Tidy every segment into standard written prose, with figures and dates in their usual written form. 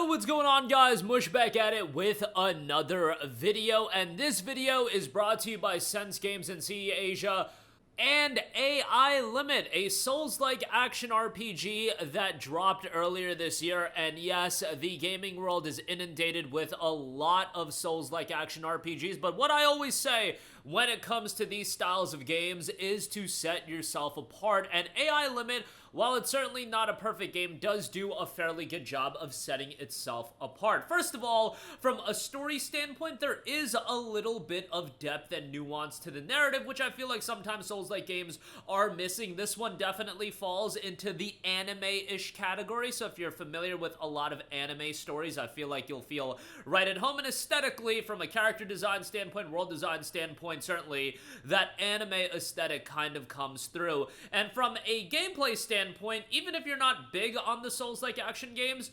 Yo, what's going on, guys? Mush back at it with another video, and this video is brought to you by Sense Games and CE Asia and AI Limit, a Souls-like action RPG that dropped earlier this year. And yes, the gaming world is inundated with a lot of Souls-like action RPGs, but what I always say when it comes to these styles of games is to set yourself apart, and AI Limit, while it's certainly not a perfect game, does do a fairly good job of setting itself apart. First of all, from a story standpoint, there is a little bit of depth and nuance to the narrative, which I feel like sometimes Souls-like games are missing. This one definitely falls into the anime-ish category, so if you're familiar with a lot of anime stories, I feel like you'll feel right at home. And aesthetically, from a character design standpoint, world design standpoint, certainly that anime aesthetic kind of comes through. And from a gameplay standpoint, even if you're not big on the Souls-like action games,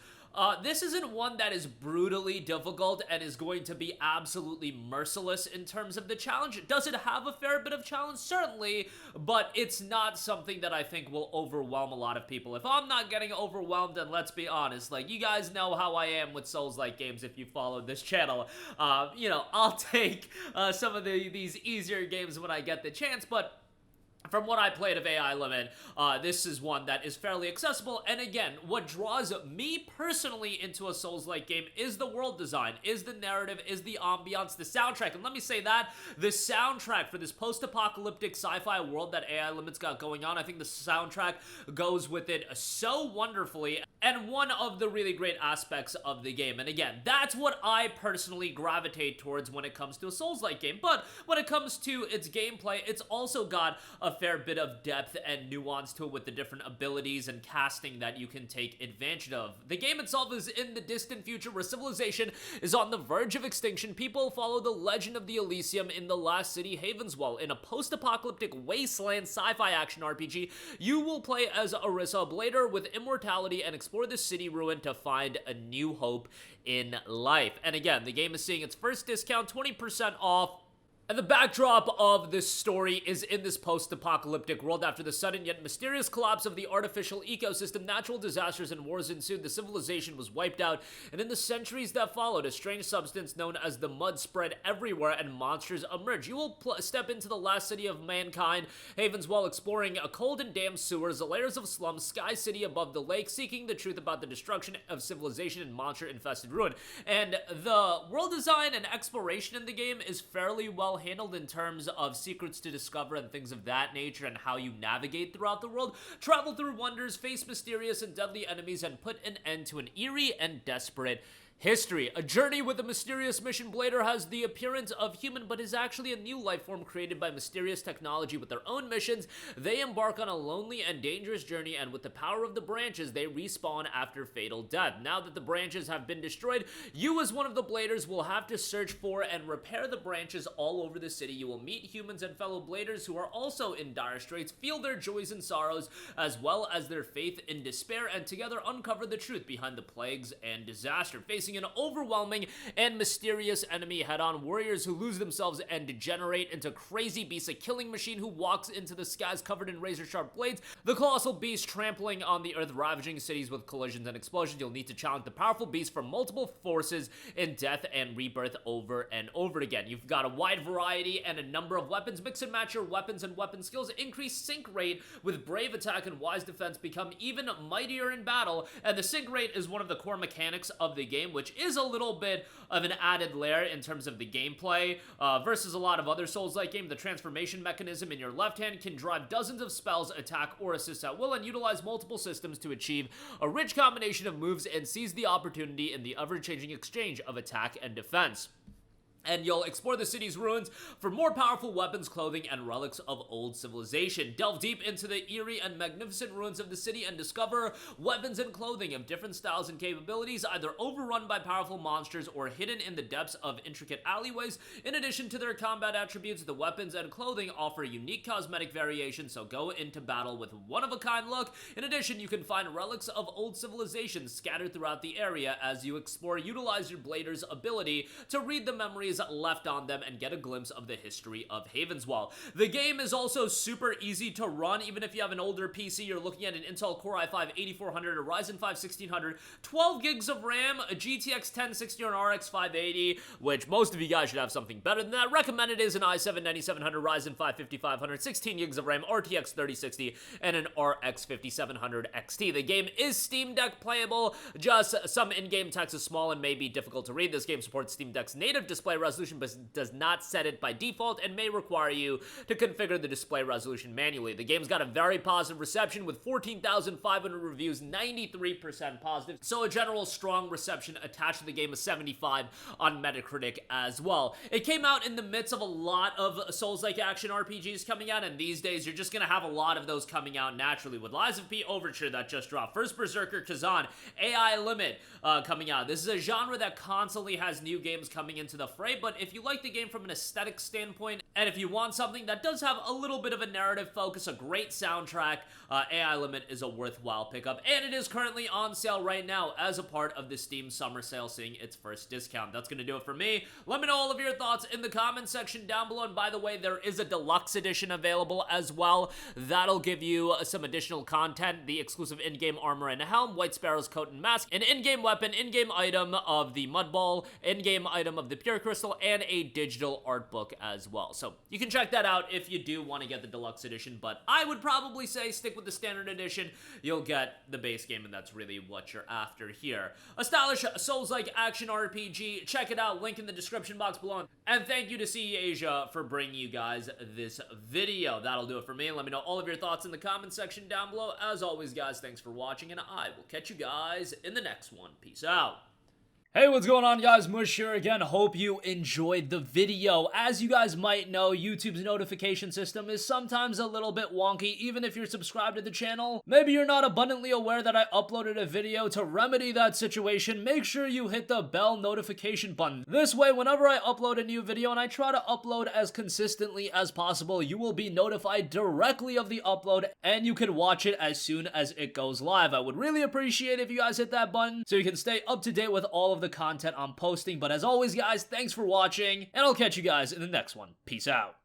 this isn't one that is brutally difficult and is going to be absolutely merciless in terms of the challenge. Does it have a fair bit of challenge? Certainly, but it's not something that I think will overwhelm a lot of people. If I'm not getting overwhelmed, then let's be honest, like, you guys know how I am with Souls-like games if you followed this channel. You know, I'll take some of these easier games when I get the chance, but from what I played of AI Limit, this is one that is fairly accessible. And again, what draws me personally into a Souls-like game is the world design, is the narrative, is the ambiance, the soundtrack. And let me say that, the soundtrack for this post-apocalyptic sci-fi world that AI Limit's got going on, I think the soundtrack goes with it so wonderfully, and one of the really great aspects of the game. And again, that's what I personally gravitate towards when it comes to a Souls-like game. But when it comes to its gameplay, it's also got a fair bit of depth and nuance to it with the different abilities and casting that you can take advantage of. The game itself is in the distant future where civilization is on the verge of extinction. People follow the legend of the Elysium in the last city, Havenswell. In a post-apocalyptic wasteland sci-fi action RPG, you will play as Orisa, a blader with immortality, and explore the city ruin to find a new hope in life. And again, the game is seeing its first discount, 20% off. And the backdrop of this story is in this post-apocalyptic world. After the sudden yet mysterious collapse of the artificial ecosystem, natural disasters and wars ensued. The civilization was wiped out, and in the centuries that followed, a strange substance known as the mud spread everywhere and monsters emerged. You will step into the last city of mankind, Havens, while exploring a cold and damp sewers, the layers of slums, Sky City above the lake, seeking the truth about the destruction of civilization and monster-infested ruin. And the world design and exploration in the game is fairly well handled in terms of secrets to discover and things of that nature, and how you navigate throughout the world, travel through wonders, face mysterious and deadly enemies, and put an end to an eerie and desperate history. A journey with a mysterious mission. Blader has the appearance of human, but is actually a new life form created by mysterious technology. With their own missions, they embark on a lonely and dangerous journey, and with the power of the branches, they respawn after fatal death. Now that the branches have been destroyed, you as one of the Bladers will have to search for and repair the branches all over the city. You will meet humans and fellow Bladers who are also in dire straits, feel their joys and sorrows, as well as their faith in despair, and together uncover the truth behind the plagues and disaster. Facing an overwhelming and mysterious enemy head-on, warriors who lose themselves and degenerate into crazy beasts, a killing machine who walks into the skies covered in razor-sharp blades, the colossal beast trampling on the earth, ravaging cities with collisions and explosions. You'll need to challenge the powerful beast from multiple forces in death and rebirth over and over again. You've got a wide variety and a number of weapons. Mix and match your weapons and weapon skills. Increase sync rate with brave attack and wise defense. Become even mightier in battle. And the sync rate is one of the core mechanics of the game, which is a little bit of an added layer in terms of the gameplay versus a lot of other Souls-like games. The transformation mechanism in your left hand can drive dozens of spells, attack, or assist at will, and utilize multiple systems to achieve a rich combination of moves and seize the opportunity in the ever-changing exchange of attack and defense. And you'll explore the city's ruins for more powerful weapons, clothing, and relics of old civilization. Delve deep into the eerie and magnificent ruins of the city and discover weapons and clothing of different styles and capabilities, either overrun by powerful monsters or hidden in the depths of intricate alleyways. In addition to their combat attributes, the weapons and clothing offer unique cosmetic variations, so go into battle with one-of-a-kind look. In addition, you can find relics of old civilizations scattered throughout the area as you explore. Utilize your Blader's ability to read the memories memories left on them and get a glimpse of the history of Havenswell. The game is also super easy to run, even if you have an older PC. You're looking at an Intel Core i5 8400, a Ryzen 5 1600, 12 gigs of RAM, a GTX 1060 or an RX 580, which most of you guys should have something better than that. Recommended is an i7 9700, Ryzen 5 5500, 16 gigs of RAM, RTX 3060, and an RX 5700 XT. The game is Steam Deck playable, just some in-game text is small and may be difficult to read. This game supports Steam Deck's native display resolution, but does not set it by default and may require you to configure the display resolution manually. The game's got a very positive reception with 14,500 reviews, 93% positive, so a general strong reception attached to the game, of 75 on Metacritic as well. It came out in the midst of a lot of Souls-like action RPGs coming out, and these days you're just gonna have a lot of those coming out naturally, with Lies of P Overture that just dropped, First Berserker Kazan, AI Limit coming out. This is a genre that constantly has new games coming into the fray, but if you like the game from an aesthetic standpoint, and if you want something that does have a little bit of a narrative focus, a great soundtrack, AI Limit is a worthwhile pickup, and it is currently on sale right now as a part of the Steam Summer Sale, seeing its first discount. That's gonna do it for me. Let me know all of your thoughts in the comments section down below, and by the way, there is a deluxe edition available as well. That'll give you some additional content, the exclusive in-game armor and helm, White Sparrow's coat and mask, an in-game weapon, in-game item of the Mud Ball, in-game item of the Pure Crystal, and a digital art book as well. So you can check that out if you do want to get the deluxe edition, but I would probably say stick with the standard edition. You'll get the base game, and that's really what you're after here. A stylish Souls-like action RPG. Check it out, link in the description box below. And thank you to CE Asia for bringing you guys this video. That'll do it for me. Let me know all of your thoughts in the comment section down below. As always, guys, thanks for watching, and I will catch you guys in the next one. Peace out. Hey, what's going on, guys? Mush here again. Hope you enjoyed the video. As you guys might know, YouTube's notification system is sometimes a little bit wonky, even if you're subscribed to the channel. Maybe you're not abundantly aware that I uploaded a video. To remedy that situation, make sure you hit the bell notification button. This way, whenever I upload a new video, and I try to upload as consistently as possible, you will be notified directly of the upload, and you can watch it as soon as it goes live. I would really appreciate it if you guys hit that button so you can stay up to date with all of the content I'm posting. But as always, guys, thanks for watching, and I'll catch you guys in the next one. Peace out.